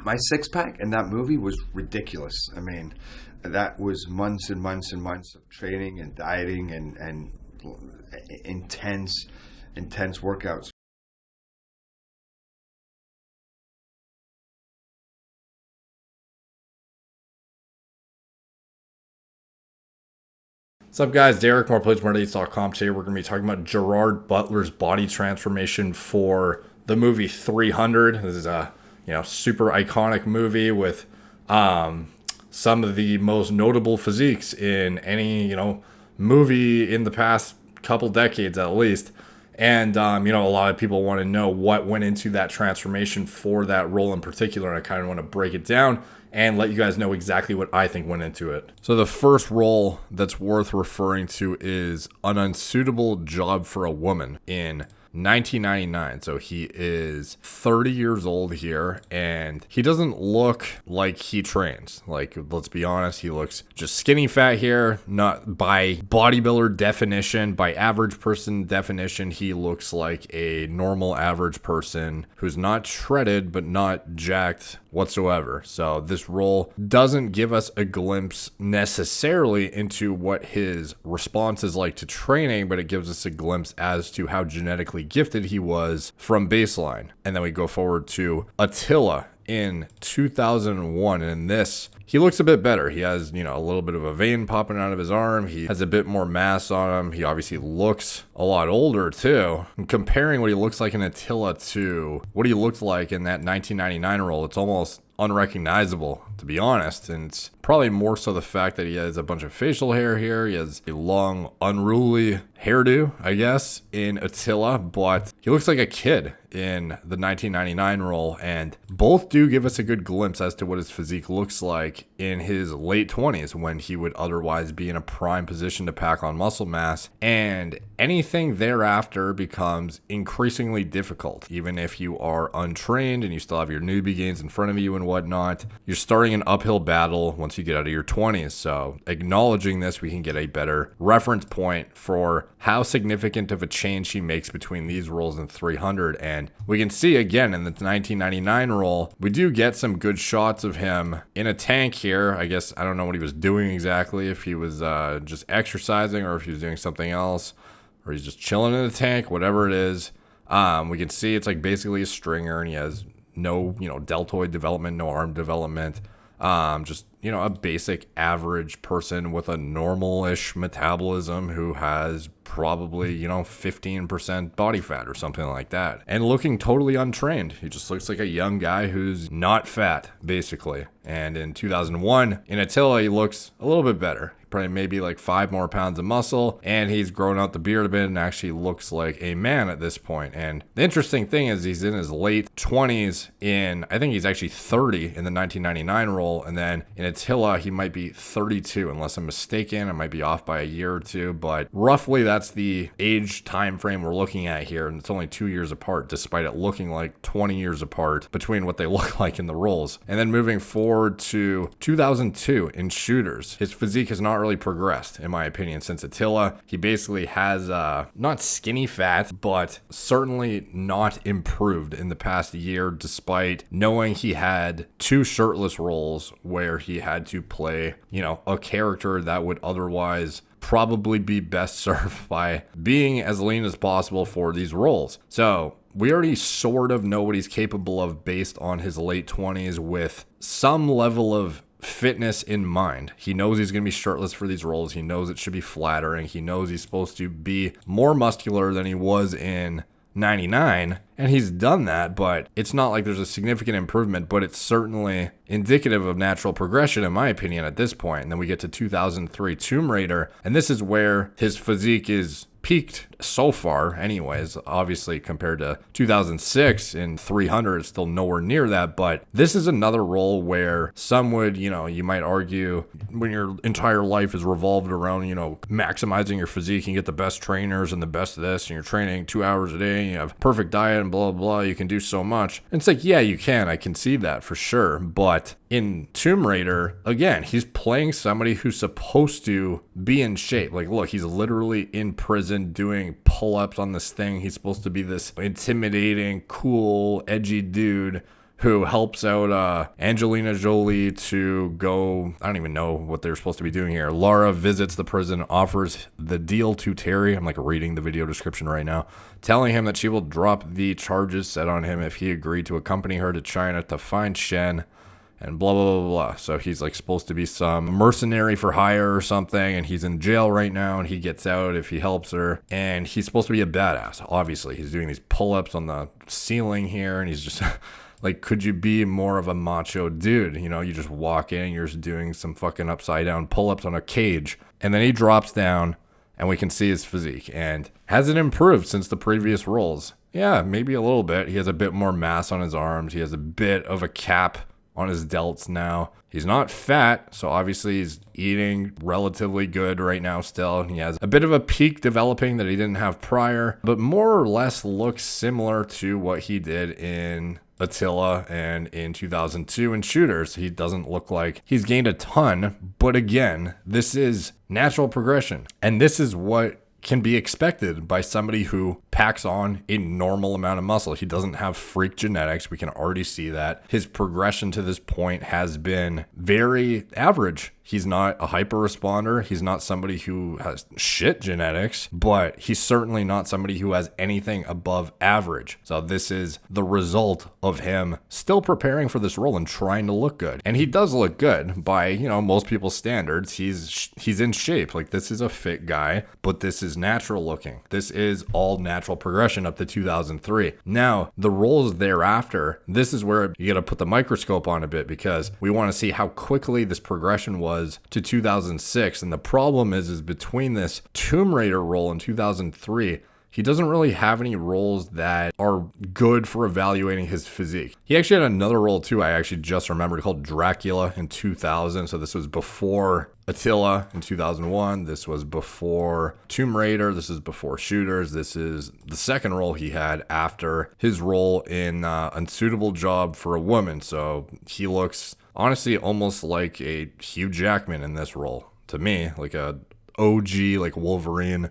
My six pack in that movie was ridiculous. I mean, that was months and months and months of training and dieting and intense workouts. What's up, guys? Derek, moreplaysmoredates.com. Today we're going to be talking about Gerard Butler's body transformation for the movie 300. This is a super iconic movie with some of the most notable physiques in any movie in the past couple decades at least. And a lot of people want to know what went into that transformation for that role in particular. And I kind of want to break it down and let you guys know exactly what I think went into it. So the first role that's worth referring to is An Unsuitable Job for a Woman in 1999. So he is 30 years old here, and he doesn't look like he trains. Like, let's be honest, he looks just skinny fat here. Not by bodybuilder definition, by average person definition, he looks like a normal average person who's not shredded but not jacked whatsoever. So this role doesn't give us a glimpse necessarily into what his response is like to training, but it gives us a glimpse as to how genetically gifted he was from baseline. And then we go forward to Attila in 2001, and in this he looks a bit better. He has a little bit of a vein popping out of his arm. He has a bit more mass on him. He obviously looks a lot older too. And comparing what he looks like in Attila to what he looked like in that 1999 role, it's almost unrecognizable, to be honest. And it's probably more so the fact that he has a bunch of facial hair here. He has a long, unruly hairdo, I guess, in Attila, but he looks like a kid in the 1999 role, and both do give us a good glimpse as to what his physique looks like in his late 20s when he would otherwise be in a prime position to pack on muscle mass, and anything thereafter becomes increasingly difficult. Even if you are untrained and you still have your newbie gains in front of you and whatnot, you're starting an uphill battle once you get out of your 20s. So acknowledging this, we can get a better reference point for how significant of a change he makes between these roles and 300. And we can see again in the 1999 role, we do get some good shots of him in a tank here. I guess I don't know what he was doing exactly, if he was just exercising or if he was doing something else, or he's just chilling in the tank, whatever it is. We can see it's like basically a stringer, and he has no deltoid development, no arm development. Just a basic average person with a normal-ish metabolism who has probably 15% body fat or something like that, and looking totally untrained. He just looks like a young guy who's not fat, basically. And in 2001 in Attila, he looks a little bit better, probably maybe like 5 more pounds of muscle, and he's grown out the beard a bit and actually looks like a man at this point. And the interesting thing is he's in his late 20s I think he's actually 30 in the 1999 role, and then in Attila he might be 32 unless I'm mistaken. I might be off by a year or two, but roughly that's the age time frame we're looking at here, and it's only 2 years apart despite it looking like 20 years apart between what they look like in the roles. And then moving forward to 2002 in Shooters, his physique has not really progressed in my opinion since Attila. He basically has not skinny fat, but certainly not improved in the past year, despite knowing he had 2 shirtless roles where he had to play a character that would otherwise probably be best served by being as lean as possible for these roles. So we already sort of know what he's capable of based on his late 20s with some level of fitness in mind. He knows he's going to be shirtless for these roles. He knows it should be flattering. He knows he's supposed to be more muscular than he was in 99, and he's done that, but it's not like there's a significant improvement, but it's certainly indicative of natural progression in my opinion at this point. And then we get to 2003 Tomb Raider, and this is where his physique is peaked so far anyways. Obviously compared to 2006 in 300, it's still nowhere near that, but this is another role where some would, you might argue when your entire life is revolved around, maximizing your physique and get the best trainers and the best of this, and you're training 2 hours a day and you have perfect diet and blah, blah, you can do so much. And it's like, yeah, you can. I can see that for sure. But in Tomb Raider, again, he's playing somebody who's supposed to be in shape. Like, look, he's literally in prison doing pull-ups on this thing. He's supposed to be this intimidating, cool, edgy dude who helps out Angelina Jolie to go. I don't even know what they're supposed to be doing here. Laura visits the prison, offers the deal to Terry. I'm like reading the video description right now, telling him that she will drop the charges set on him if he agreed to accompany her to China to find Shen. And blah, blah, blah, blah. So he's like supposed to be some mercenary for hire or something. And he's in jail right now. And he gets out if he helps her. And he's supposed to be a badass. Obviously, he's doing these pull-ups on the ceiling here. And he's just like, could you be more of a macho dude? You know, you just walk in, you're just doing some fucking upside down pull-ups on a cage. And then he drops down and we can see his physique. And has it improved since the previous roles? Yeah, maybe a little bit. He has a bit more mass on his arms. He has a bit of a cap on his delts now. He's not fat, so obviously he's eating relatively good right now still. He has a bit of a peak developing that he didn't have prior, but more or less looks similar to what he did in Attila and in 2002 in Shooters. He doesn't look like he's gained a ton, but again, this is natural progression. And this is what can be expected by somebody who packs on a normal amount of muscle. He doesn't have freak genetics. We can already see that. His progression to this point has been very average. He's not a hyper responder. He's not somebody who has shit genetics, but he's certainly not somebody who has anything above average. So this is the result of him still preparing for this role and trying to look good. And he does look good by, you know, most people's standards. He's in shape. Like, this is a fit guy, but this is natural looking. This is all natural progression up to 2003. Now, the roles thereafter, this is where you got to put the microscope on a bit, because we want to see how quickly this progression was to 2006. And the problem is between this Tomb Raider role in 2003, he doesn't really have any roles that are good for evaluating his physique. He actually had another role too, I actually just remembered, called Dracula in 2000. So this was before Attila in 2001. This was before Tomb Raider. This is before Shooters. This is the second role he had after his role in Unsuitable Job for a Woman. So he looks honestly almost like a Hugh Jackman in this role to me, like a OG, like Wolverine,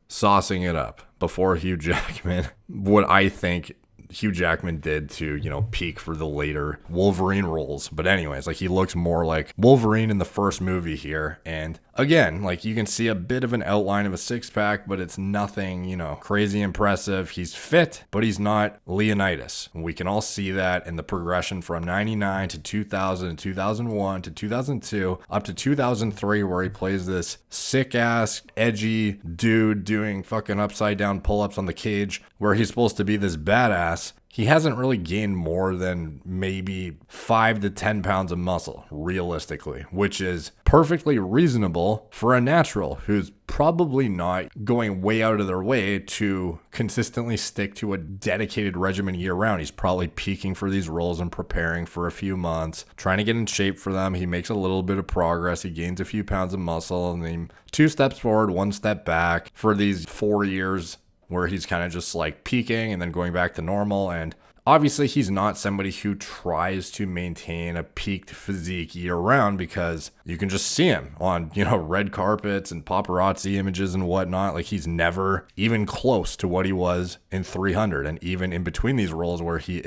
saucing it up before Hugh Jackman, what I think Hugh Jackman did to, you know, peak for the later Wolverine roles. But anyways, like, he looks more like Wolverine in the first movie here. And again, like, you can see a bit of an outline of a six-pack, but it's nothing, you know, crazy impressive. He's fit, but he's not Leonidas. We can all see that in the progression from 99 to 2000 to 2001 to 2002 up to 2003, where he plays this sick-ass, edgy dude doing fucking upside-down pull-ups on the cage, where he's supposed to be this badass. He hasn't really gained more than maybe 5 to 10 pounds of muscle, realistically, which is perfectly reasonable for a natural who's probably not going way out of their way to consistently stick to a dedicated regimen year round. He's probably peaking for these roles and preparing for a few months, trying to get in shape for them. He makes a little bit of progress. He gains a few pounds of muscle, and then 2 steps forward, 1 step back for these 4 years, where he's kind of just like peaking and then going back to normal. And obviously he's not somebody who tries to maintain a peaked physique year round, because you can just see him on, you know, red carpets and paparazzi images and whatnot. Like, he's never even close to what he was in 300. And even in between these roles where he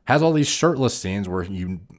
has all these shirtless scenes where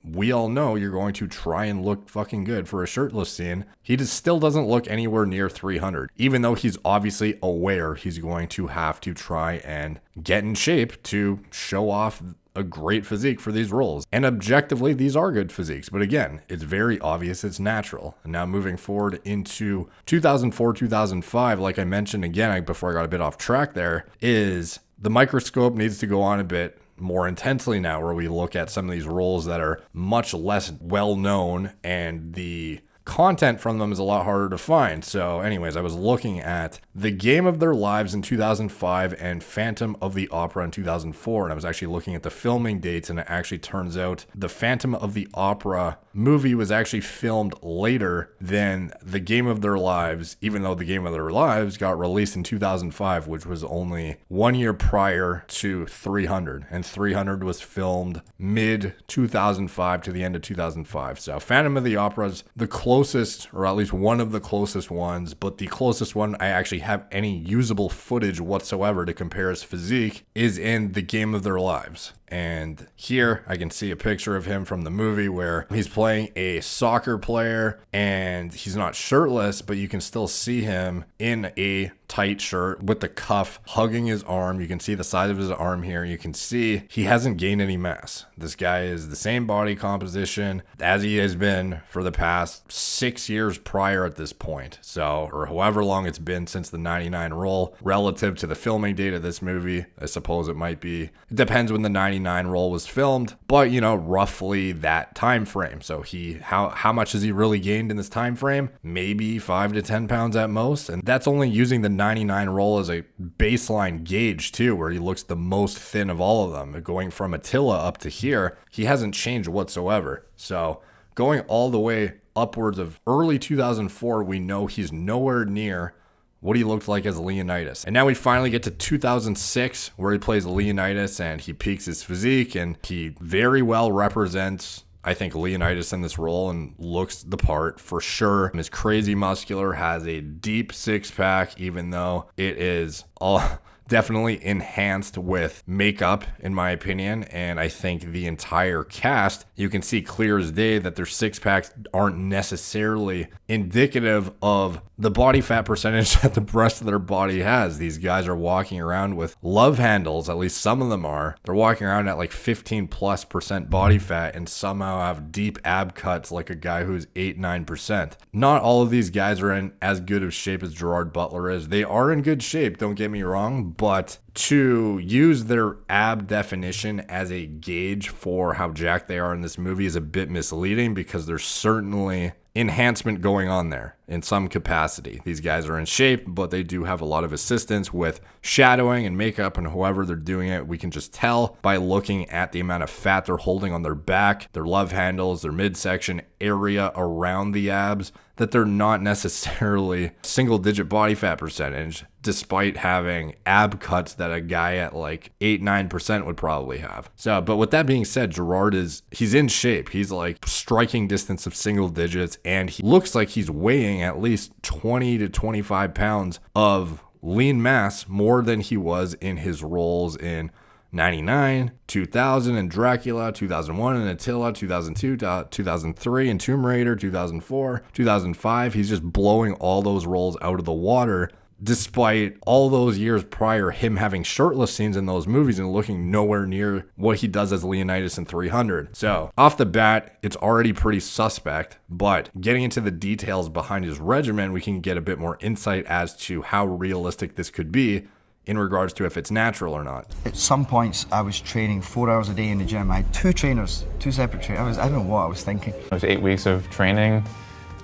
we all know you're going to try and look fucking good for a shirtless scene, he just still doesn't look anywhere near 300, even though he's obviously aware he's going to have to try and get in shape to show off a great physique for these roles. And objectively, these are good physiques, but again, it's very obvious it's natural. And now moving forward into 2004, 2005, like I mentioned again before I got a bit off track there, is the microscope needs to go on a bit more intensely now, where we look at some of these roles that are much less well known and the content from them is a lot harder to find. So anyways, I was looking at The Game of Their Lives in 2005 and Phantom of the Opera in 2004, and I was actually looking at the filming dates, and it actually turns out the Phantom of the Opera movie was actually filmed later than The Game of Their Lives, even though The Game of Their Lives got released in 2005, which was only 1 year prior to 300, and 300 was filmed mid 2005 to the end of 2005. So Phantom of the Opera is the closest closest, or at least one of the closest ones, but the closest one I actually have any usable footage whatsoever to compare his physique is in The Game of Their Lives. And here I can see a picture of him from the movie where he's playing a soccer player and he's not shirtless, but you can still see him in a tight shirt with the cuff hugging his arm. You can see the side of his arm here. You can see he hasn't gained any mass. This guy is the same body composition as he has been for the past 6 years prior at this point. So, or however long it's been since the 99 roll relative to the filming date of this movie. I suppose it might be, it depends when the 99 roll was filmed, but you know, roughly that time frame. So how much has he really gained in this time frame? Maybe 5 to 10 pounds at most. And that's only using the 99 roll as a baseline gauge too, where he looks the most thin of all of them. Going from Attila up to here, he hasn't changed whatsoever. So going all the way upwards of early 2004, we know he's nowhere near what he looked like as Leonidas. And now we finally get to 2006, where he plays Leonidas and he peaks his physique, and he very well represents, I think, Leonidas in this role and looks the part for sure. His crazy muscular, has a deep six-pack, even though it is all definitely enhanced with makeup, in my opinion. And I think the entire cast, you can see clear as day that their six-packs aren't necessarily indicative of the body fat percentage that the rest of their body has. These guys are walking around with love handles, at least some of them are. They're walking around at like 15+% body fat and somehow have deep ab cuts like a guy who's 8-9%. Not all of these guys are in as good of shape as Gerard Butler is. They are in good shape, don't get me wrong, but to use their ab definition as a gauge for how jacked they are in this movie is a bit misleading, because there's certainly enhancement going on there in some capacity. These guys are in shape, but they do have a lot of assistance with shadowing and makeup, and however they're doing it, we can just tell by looking at the amount of fat they're holding on their back, their love handles, their midsection area around the abs, that they're not necessarily single-digit body fat percentage, despite having ab cuts that a guy at like 8-9% would probably have. So, but with that being said, Gerard he's in shape. He's like striking distance of single digits, and he looks like he's weighing at least 20 to 25 pounds of lean mass more than he was in his roles in 99, 2000 in Dracula, 2001 in Attila, 2002, 2003 in Tomb Raider, 2004, 2005. He's just blowing all those roles out of the water, despite all those years prior him having shirtless scenes in those movies and looking nowhere near what he does as Leonidas in 300. So off the bat, it's already pretty suspect, but getting into the details behind his regimen, we can get a bit more insight as to how realistic this could be in regards to if it's natural or not. At some points, I was training 4 hours a day in the gym. I had two trainers, two separate trainers. I don't know what I was thinking. It was 8 weeks of training.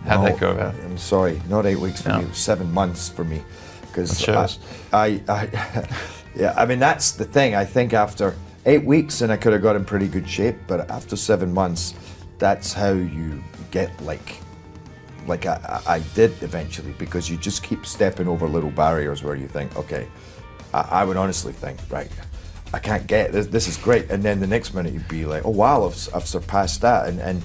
How'd that go about? I'm sorry, not 8 weeks for me. It was 7 months for me. Because yeah, I mean, that's the thing. I think after 8 weeks, and I could have got in pretty good shape, but after 7 months, that's how you get like I did eventually, because you just keep stepping over little barriers where you think, okay, I would honestly think, right, I can't get this. This is great, and then the next minute you'd be like, oh wow, I've surpassed that, and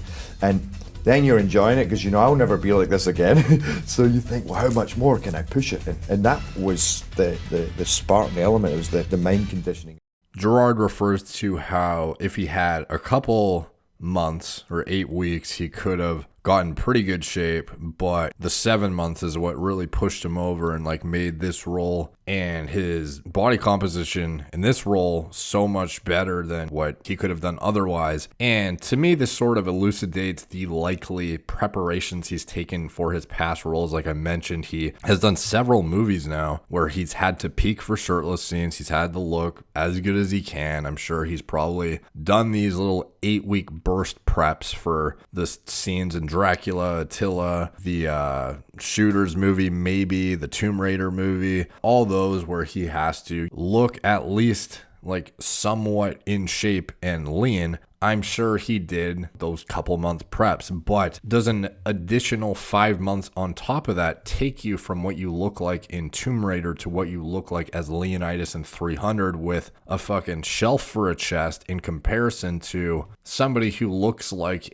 then you're enjoying it because you know I'll never be like this again. So you think, well, how much more can I push it? And that was the spark, the element. It was the mind conditioning. Gerard refers to how if he had a couple months or 8 weeks, he could have gotten pretty good shape, but the 7 months is what really pushed him over and like made this role and his body composition in this role so much better than what he could have done otherwise. And to me, this sort of elucidates the likely preparations he's taken for his past roles. Like I mentioned, he has done several movies now where he's had to peak for shirtless scenes. He's had to look as good as he can. I'm sure he's probably done these little 8-week burst preps for the scenes in Dracula, Attila, the Shooters movie, maybe the Tomb Raider movie, all those where he has to look at least like somewhat in shape and lean. I'm sure he did those couple month preps, but does an additional 5 months on top of that take you from what you look like in Tomb Raider to what you look like as Leonidas in 300 with a fucking shelf for a chest in comparison to somebody who looks like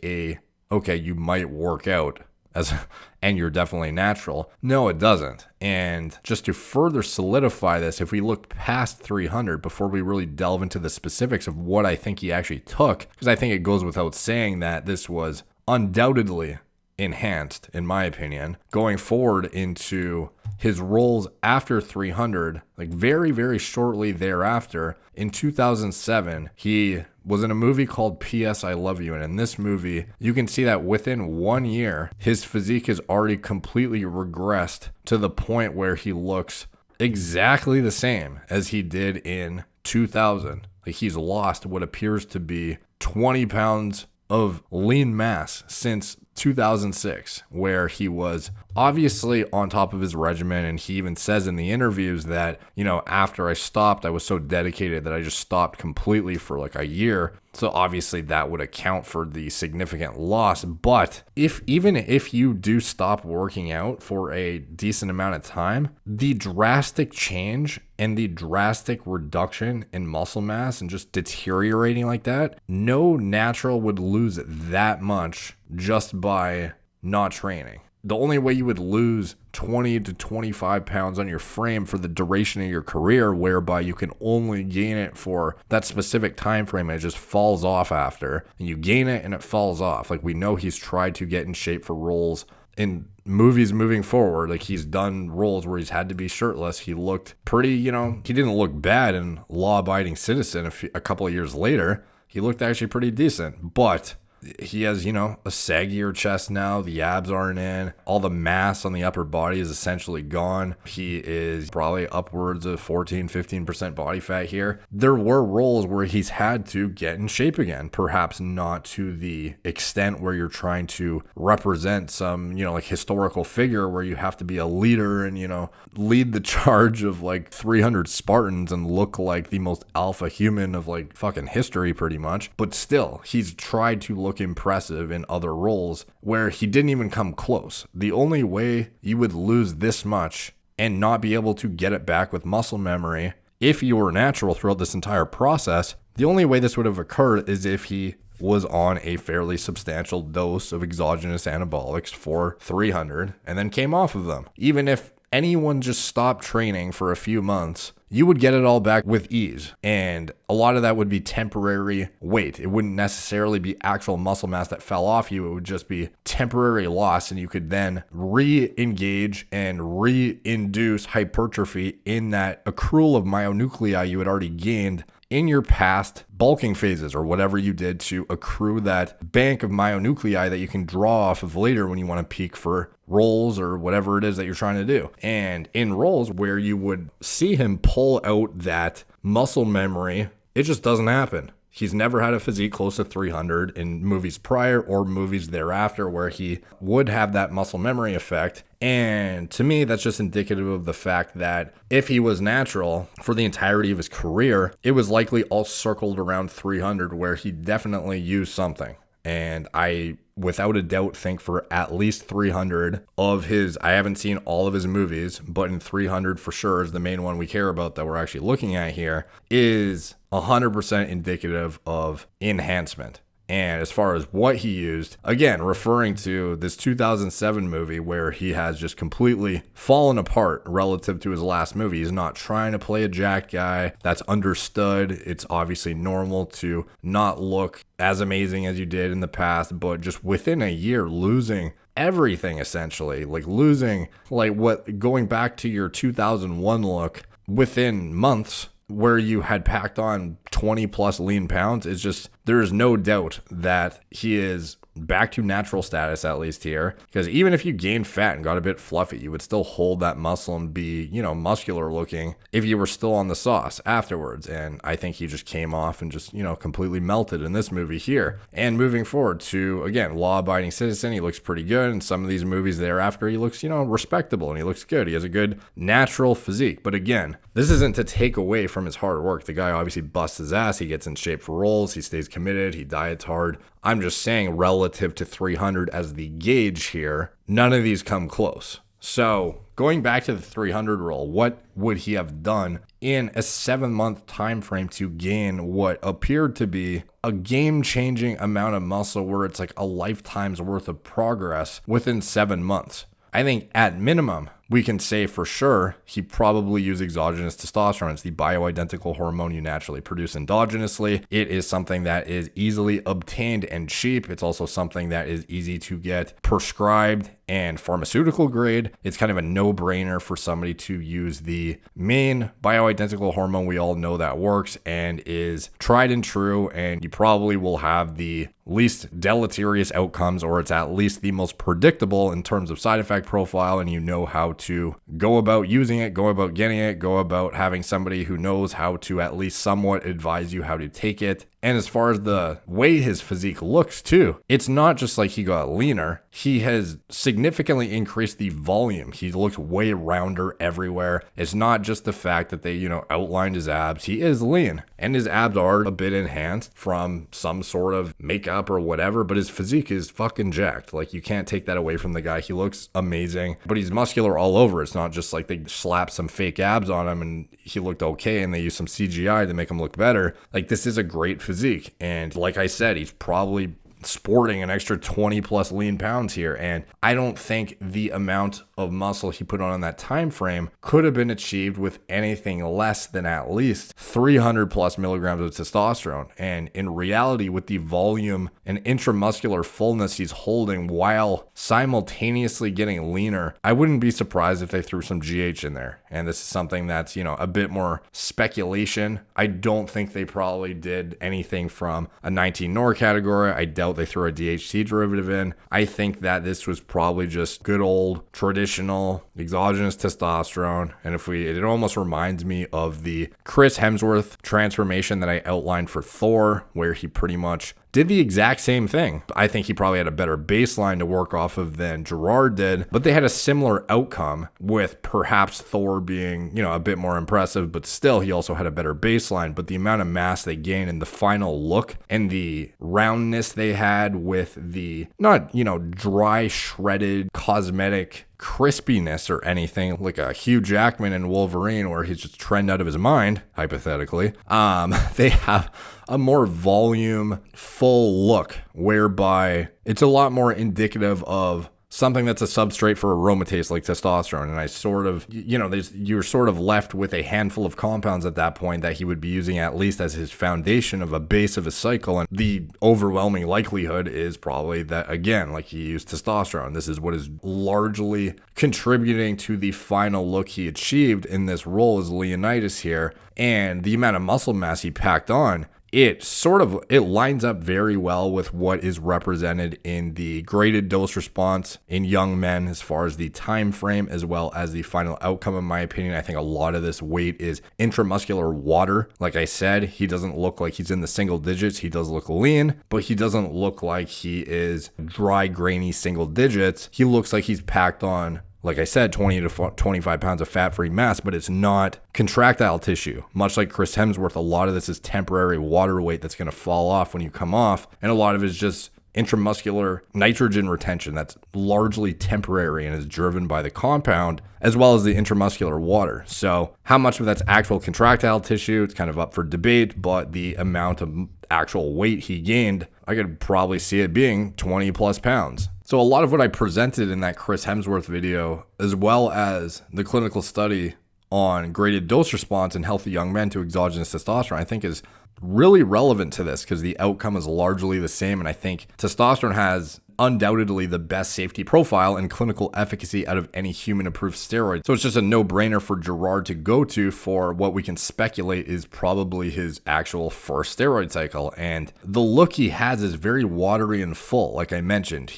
okay, you might work out and you're definitely natural. No, it doesn't. And just to further solidify this, if we look past 300 before we really delve into the specifics of what I think he actually took, because I think it goes without saying that this was undoubtedly enhanced, in my opinion, going forward into his roles after 300, like very, very shortly thereafter. In 2007, he was in a movie called P.S. I Love You. And in this movie, you can see that within 1 year, his physique has already completely regressed to the point where he looks exactly the same as he did in 2000. Like, he's lost what appears to be 20 pounds of lean mass since 2006, where he was obviously on top of his regimen. And he even says in the interviews that, after I stopped, I was so dedicated that I just stopped completely for like a year. So obviously that would account for the significant loss. But even if you do stop working out for a decent amount of time, the drastic change and the drastic reduction in muscle mass and just deteriorating like that, no natural would lose that much just by not training. The only way you would lose 20 to 25 pounds on your frame for the duration of your career, whereby you can only gain it for that specific time frame and it just falls off after, and you gain it and it falls off. Like, we know he's tried to get in shape for roles in movies moving forward. Like, he's done roles where he's had to be shirtless. He looked pretty, he didn't look bad in Law Abiding Citizen a couple of years later. He looked actually pretty decent, but he has, a saggier chest now. The abs aren't in. All the mass on the upper body is essentially gone. He is probably upwards of 15% body fat here. There were roles where he's had to get in shape again, perhaps not to the extent where you're trying to represent some, like historical figure where you have to be a leader and, lead the charge of like 300 Spartans and look like the most alpha human of like fucking history pretty much. But still, he's tried to look impressive in other roles where he didn't even come close. The only way you would lose this much and not be able to get it back with muscle memory, if you were natural throughout this entire process, the only way this would have occurred is if he was on a fairly substantial dose of exogenous anabolics for 300 and then came off of them. Even if anyone just stopped training for a few months, you would get it all back with ease. And a lot of that would be temporary weight. It wouldn't necessarily be actual muscle mass that fell off you. It would just be temporary loss. And you could then re-engage and re-induce hypertrophy in that accrual of myonuclei you had already gained in your past bulking phases, or whatever you did to accrue that bank of myonuclei that you can draw off of later when you want to peak for roles or whatever it is that you're trying to do. And in roles where you would see him pull out that muscle memory, it just doesn't happen. He's never had a physique close to 300 in movies prior or movies thereafter where he would have that muscle memory effect. And to me, that's just indicative of the fact that if he was natural for the entirety of his career, it was likely all circled around 300 where he definitely used something. And I, without a doubt, think for at least 300 of his, I haven't seen all of his movies, but in 300 for sure is the main one we care about that we're actually looking at here, is 100% indicative of enhancement. And as far as what he used, again, referring to this 2007 movie where he has just completely fallen apart relative to his last movie. He's not trying to play a jacked guy. That's understood. It's obviously normal to not look as amazing as you did in the past, but just within a year, losing everything essentially, like losing, like what, going back to your 2001 look within months, where you had packed on 20 plus lean pounds, is just, there is no doubt that he is back to natural status, at least here. Because even if you gained fat and got a bit fluffy, you would still hold that muscle and be, muscular looking if you were still on the sauce afterwards. And I think he just came off and just, completely melted in this movie here. And moving forward to, again, Law Abiding Citizen, he looks pretty good. And some of these movies thereafter, he looks, respectable and he looks good. He has a good natural physique. But again, this isn't to take away from his hard work. The guy obviously busts his ass. He gets in shape for roles. He stays committed. He diets hard. I'm just saying, relative to 300 as the gauge here, none of these come close. So going back to the 300 rule, what would he have done in a 7-month time frame to gain what appeared to be a game-changing amount of muscle where it's like a lifetime's worth of progress within 7 months? I think at minimum, we can say for sure he probably used exogenous testosterone. It's the bioidentical hormone you naturally produce endogenously. It is something that is easily obtained and cheap. It's also something that is easy to get prescribed and pharmaceutical grade. It's kind of a no-brainer for somebody to use the main bioidentical hormone we all know that works and is tried and true, and you probably will have the least deleterious outcomes, or it's at least the most predictable in terms of side effect profile, and you know how to go about using it, go about getting it, go about having somebody who knows how to at least somewhat advise you how to take it. And as far as the way his physique looks too, it's not just like he got leaner. He has significantly increased the volume. He looks way rounder everywhere. It's not just the fact that they, outlined his abs. He is lean, and his abs are a bit enhanced from some sort of makeup or whatever, but his physique is fucking jacked. Like, you can't take that away from the guy. He looks amazing, but he's muscular all over. It's not just like they slapped some fake abs on him and he looked okay and they used some CGI to make him look better. Like, this is a great physique. And like I said, he's probably sporting an extra 20 plus lean pounds here, and I don't think the amount of muscle he put on in that time frame could have been achieved with anything less than at least 300 plus milligrams of testosterone. And in reality, with the volume and intramuscular fullness he's holding while simultaneously getting leaner, I wouldn't be surprised if they threw some GH in there. And this is something that's, a bit more speculation. I don't think they probably did anything from a 19 NOR category. I doubt they threw a DHT derivative in. I think that this was probably just good old traditional exogenous testosterone. And it almost reminds me of the Chris Hemsworth transformation that I outlined for Thor, where he pretty much did the exact same thing. I think he probably had a better baseline to work off of than Gerard did, but they had a similar outcome, with perhaps Thor being, a bit more impressive, but still he also had a better baseline. But the amount of mass they gained in the final look and the roundness they had with the not, dry, shredded, cosmetic crispiness or anything like a Hugh Jackman in Wolverine, where he's just trend out of his mind, hypothetically. They have a more volume, full look, whereby it's a lot more indicative of something that's a substrate for aromatase like testosterone. And I sort of, you're sort of left with a handful of compounds at that point that he would be using at least as his foundation of a base of a cycle. And the overwhelming likelihood is probably that, again, like, he used testosterone. This is what is largely contributing to the final look he achieved in this role as Leonidas here. And the amount of muscle mass he packed on, it lines up very well with what is represented in the graded dose response in young men as far as the time frame as well as the final outcome. In my opinion, I think a lot of this weight is intramuscular water. Like I said, he doesn't look like he's in the single digits. He does look lean, but he doesn't look like he is dry, grainy single digits. He looks like he's packed on, like I said, 20 to 25 pounds of fat-free mass, but it's not contractile tissue. Much like Chris Hemsworth, a lot of this is temporary water weight that's going to fall off when you come off, and a lot of it is just intramuscular nitrogen retention that's largely temporary and is driven by the compound as well as the intramuscular water. So how much of that's actual contractile tissue, it's kind of up for debate, but the amount of actual weight he gained, I could probably see it being 20 plus pounds. So a lot of what I presented in that Chris Hemsworth video, as well as the clinical study on graded dose response in healthy young men to exogenous testosterone, I think is really relevant to this because the outcome is largely the same. And I think testosterone has undoubtedly the best safety profile and clinical efficacy out of any human approved steroid. So it's just a no-brainer for Gerard to go to for what we can speculate is probably his actual first steroid cycle. And the look he has is very watery and full. Like I mentioned,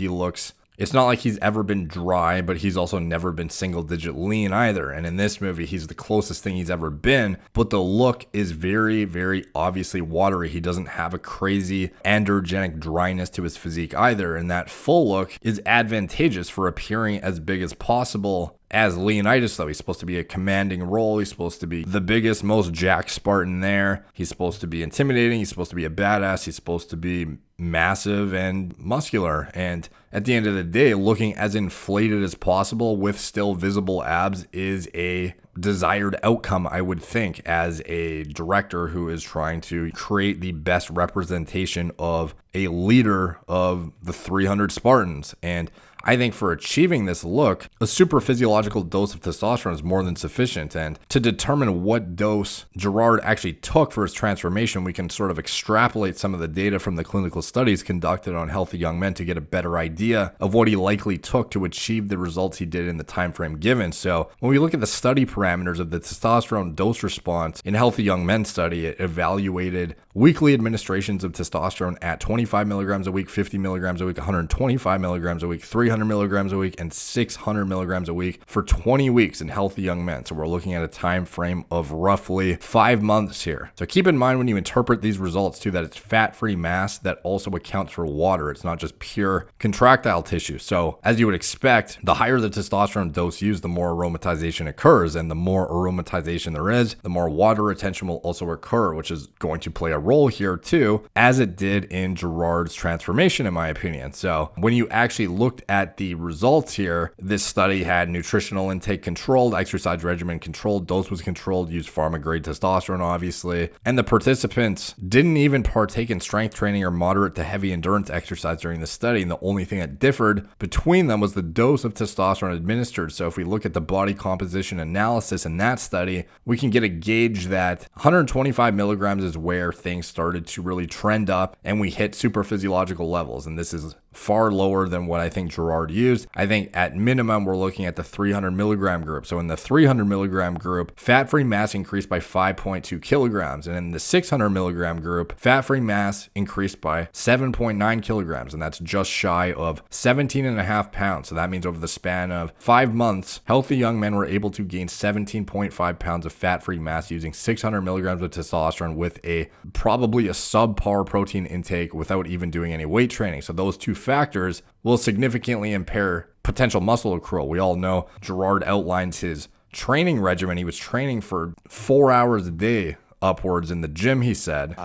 it's not like he's ever been dry, but he's also never been single digit lean either. And in this movie, he's the closest thing he's ever been, but the look is very, very obviously watery. He doesn't have a crazy androgenic dryness to his physique either. And that full look is advantageous for appearing as big as possible. As Leonidas, though, he's supposed to be a commanding role. He's supposed to be the biggest, most jacked Spartan there. He's supposed to be intimidating. He's supposed to be a badass. He's supposed to be massive and muscular. And at the end of the day, looking as inflated as possible with still visible abs is a desired outcome, I would think, as a director who is trying to create the best representation of a leader of the 300 Spartans. And I think for achieving this look, a super physiological dose of testosterone is more than sufficient. And to determine what dose Gerard actually took for his transformation, we can sort of extrapolate some of the data from the clinical studies conducted on healthy young men to get a better idea of what he likely took to achieve the results he did in the time frame given. So when we look at the study parameters of the testosterone dose response in healthy young men study, it evaluated weekly administrations of testosterone at 25 milligrams a week, 50 milligrams a week, 125 milligrams a week, 300 milligrams a week, and 600 milligrams a week for 20 weeks in healthy young men. So we're looking at a time frame of roughly 5 months here. So keep in mind when you interpret these results too, that it's fat-free mass that also accounts for water. It's not just pure contractile tissue. So as you would expect, the higher the testosterone dose used, the more aromatization occurs. And the more aromatization there is, the more water retention will also occur, which is going to play a role here too, as it did in Gerard's transformation, in my opinion. So when you actually looked at the results here, this study had nutritional intake controlled, exercise regimen controlled, dose was controlled, used pharma grade testosterone obviously, and the participants didn't even partake in strength training or moderate to heavy endurance exercise during the study. And the only thing that differed between them was the dose of testosterone administered. So if we look at the body composition analysis in that study, we can get a gauge that 125 milligrams is where things started to really trend up and we hit super physiological levels. And this is far lower than what I think Gerard used. I think at minimum, we're looking at the 300 milligram group. So in the 300 milligram group, fat-free mass increased by 5.2 kilograms. And in the 600 milligram group, fat-free mass increased by 7.9 kilograms. And that's just shy of 17 and a half pounds. So that means over the span of 5 months, healthy young men were able to gain 17.5 pounds of fat-free mass using 600 milligrams of testosterone with probably a subpar protein intake without even doing any weight training. So those two factors will significantly impair potential muscle accrual. We all know Gerard outlines his training regimen. He was training for 4 hours a day upwards in the gym, he said.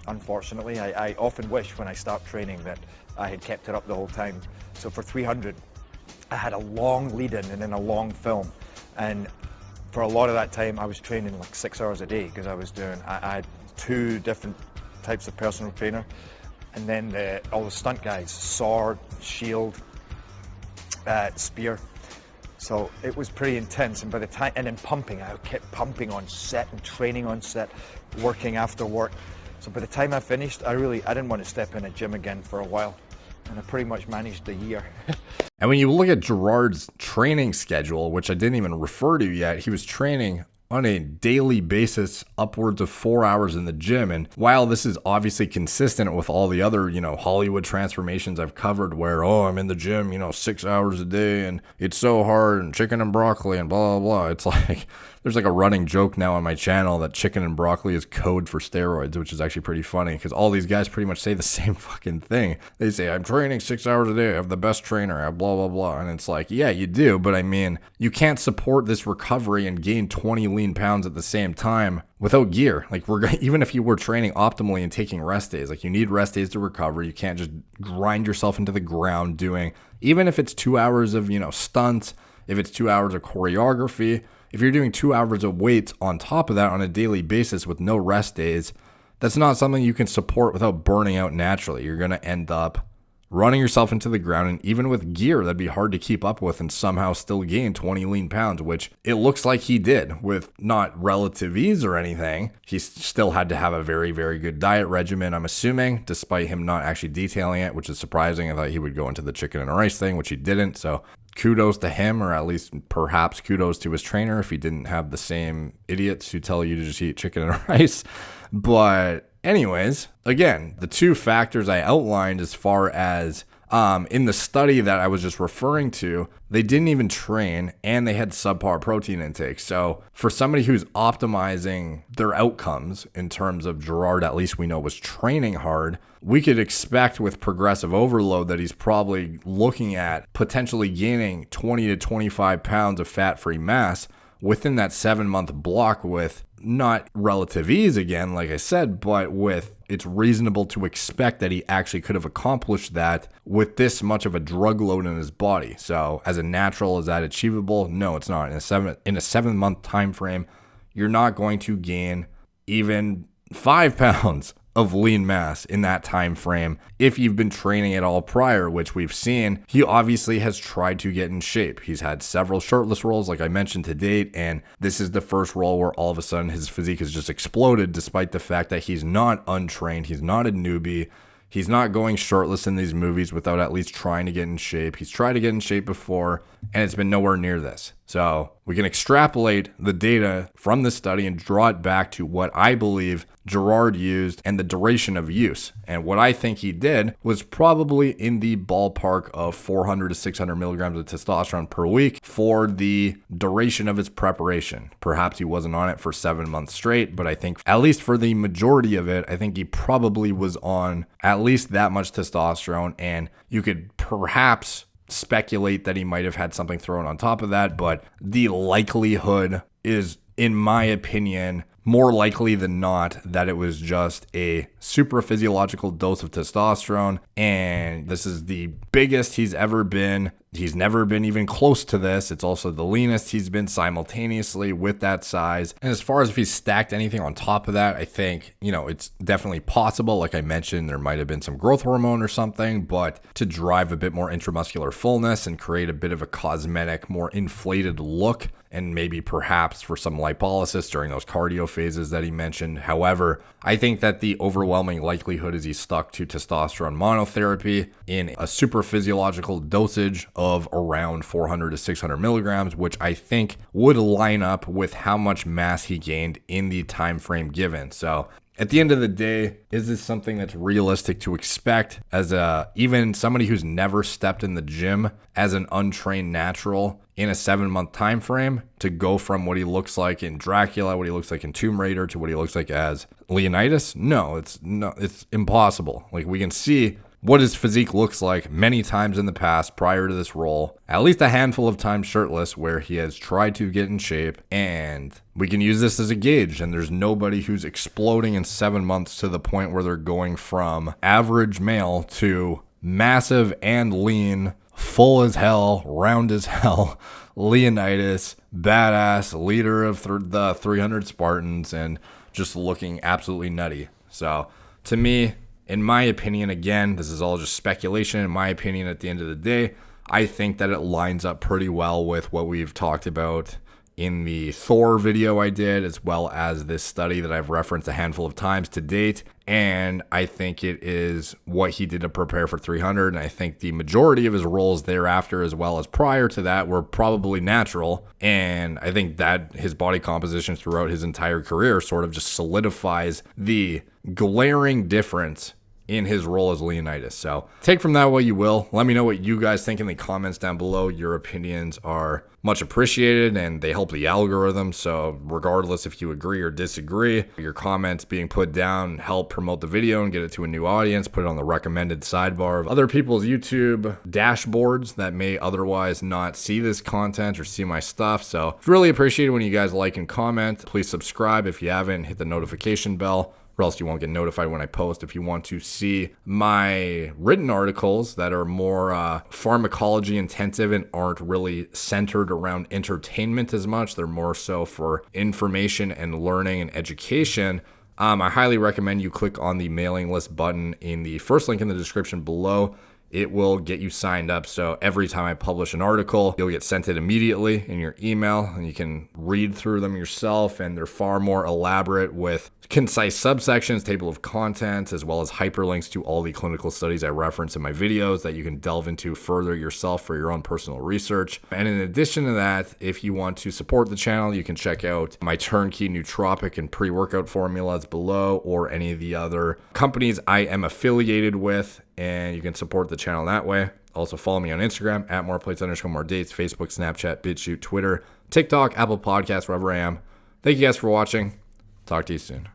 Unfortunately, I often wish when I start training that I had kept it up the whole time. So for 300, I had a long lead in and then a long film. And for a lot of that time, I was training like 6 hours a day because I had 2 different types of personal trainer. And then all the stunt guys, sword, shield, spear. So it was pretty intense. And by the time, and then pumping, I kept pumping on set and training on set, working after work. So by the time I finished, I didn't want to step in a gym again for a while. And I pretty much managed the year. And when you look at Gerard's training schedule, which I didn't even refer to yet, he was training on a daily basis upwards of 4 hours in the gym. And while this is obviously consistent with all the other, Hollywood transformations I've covered where, I'm in the gym, 6 hours a day and it's so hard and chicken and broccoli and blah, blah, blah. It's like, there's like a running joke now on my channel that chicken and broccoli is code for steroids, which is actually pretty funny because all these guys pretty much say the same fucking thing. They say, I'm training 6 hours a day. I have the best trainer. I have blah, blah, blah. And it's like, yeah, you do. But I mean, you can't support this recovery and gain 20 lean pounds at the same time without gear. Like even if you were training optimally and taking rest days, like you need rest days to recover. You can't just grind yourself into the ground doing, even if it's 2 hours of, stunts, if it's 2 hours of choreography, if you're doing 2 hours of weights on top of that on a daily basis with no rest days, that's not something you can support without burning out naturally. You're going to end up running yourself into the ground, and even with gear, that'd be hard to keep up with and somehow still gain 20 lean pounds, which it looks like he did with not relative ease or anything. He still had to have a very, very good diet regimen, I'm assuming, despite him not actually detailing it, which is surprising. I thought he would go into the chicken and rice thing, which he didn't. So kudos to him, or at least perhaps kudos to his trainer if he didn't have the same idiots who tell you to just eat chicken and rice. But anyways, again, the 2 factors I outlined as far as in the study that I was just referring to, they didn't even train and they had subpar protein intake. So for somebody who's optimizing their outcomes in terms of Gerard, at least we know was training hard, we could expect with progressive overload that he's probably looking at potentially gaining 20 to 25 pounds of fat-free mass within that 7-month block with not relative ease again, like I said, but with it's reasonable to expect that he actually could have accomplished that with this much of a drug load in his body. So as a natural, is that achievable? No, it's not. In a 7-month time frame, you're not going to gain even 5 pounds of lean mass in that time frame if you've been training at all prior, which we've seen. He obviously has tried to get in shape. He's had several shirtless rolls, like I mentioned, to date, and this is the first roll where all of a sudden his physique has just exploded, despite the fact that he's not untrained, he's not a newbie. He's not going shirtless in these movies without at least trying to get in shape. He's tried to get in shape before, and it's been nowhere near this. So we can extrapolate the data from this study and draw it back to what I believe Gerard used and the duration of use. And what I think he did was probably in the ballpark of 400 to 600 milligrams of testosterone per week for the duration of his preparation. Perhaps he wasn't on it for 7 months straight, but I think at least for the majority of it, I think he probably was on at least that much testosterone, and you could perhaps speculate that he might have had something thrown on top of that, but the likelihood is, in my opinion, more likely than not that it was just a super physiological dose of testosterone, and this is the biggest he's ever been. He's never been even close to this. It's also the leanest he's been simultaneously with that size. And as far as if he's stacked anything on top of that, I think, it's definitely possible. Like I mentioned, there might have been some growth hormone or something, but to drive a bit more intramuscular fullness and create a bit of a cosmetic, more inflated look, and maybe perhaps for some lipolysis during those cardio phases that he mentioned. However, I think that the overwhelming likelihood is he stuck to testosterone monotherapy in a super physiological dosage of around 400 to 600 milligrams, which I think would line up with how much mass he gained in the time frame given. So at the end of the day, is this something that's realistic to expect as even somebody who's never stepped in the gym as an untrained natural in a 7-month time frame to go from what he looks like in Dracula, what he looks like in Tomb Raider, to what he looks like as Leonidas? No, it's impossible. Like, we can see what his physique looks like many times in the past prior to this role, at least a handful of times shirtless, where he has tried to get in shape, and we can use this as a gauge. And there's nobody who's exploding in 7 months to the point where they're going from average male to massive and lean, full as hell, round as hell, Leonidas, badass, leader of the 300 Spartans, and just looking absolutely nutty. So to me, in my opinion, again, this is all just speculation. In my opinion, at the end of the day, I think that it lines up pretty well with what we've talked about in the Thor video I did, as well as this study that I've referenced a handful of times to date. And I think it is what he did to prepare for 300. And I think the majority of his roles thereafter, as well as prior to that, were probably natural. And I think that his body composition throughout his entire career sort of just solidifies the glaring difference in his role as Leonidas. So take from that what you will. Let me know what you guys think in the comments down below. Your opinions are much appreciated and they help the algorithm. So regardless if you agree or disagree, your comments being put down help promote the video and get it to a new audience, put it on the recommended sidebar of other people's YouTube dashboards that may otherwise not see this content or see my stuff. So it's really appreciated when you guys like and comment. Please subscribe if you haven't, hit the notification bell, or else you won't get notified when I post. If you want to see my written articles that are more pharmacology intensive and aren't really centered around entertainment as much, they're more so for information and learning and education, I highly recommend you click on the mailing list button in the first link in the description below. It will get you signed up, so every time I publish an article, you'll get sent it immediately in your email, and you can read through them yourself, and they're far more elaborate with concise subsections, table of contents, as well as hyperlinks to all the clinical studies I reference in my videos that you can delve into further yourself for your own personal research. And in addition to that, if you want to support the channel, you can check out my turnkey nootropic and pre-workout formulas below, or any of the other companies I am affiliated with, and you can support the channel that way. Also follow me on Instagram at moreplates_more_dates, Facebook, Snapchat, BitChute, Twitter, TikTok, Apple Podcasts, wherever I am. Thank you guys for watching. Talk to you soon.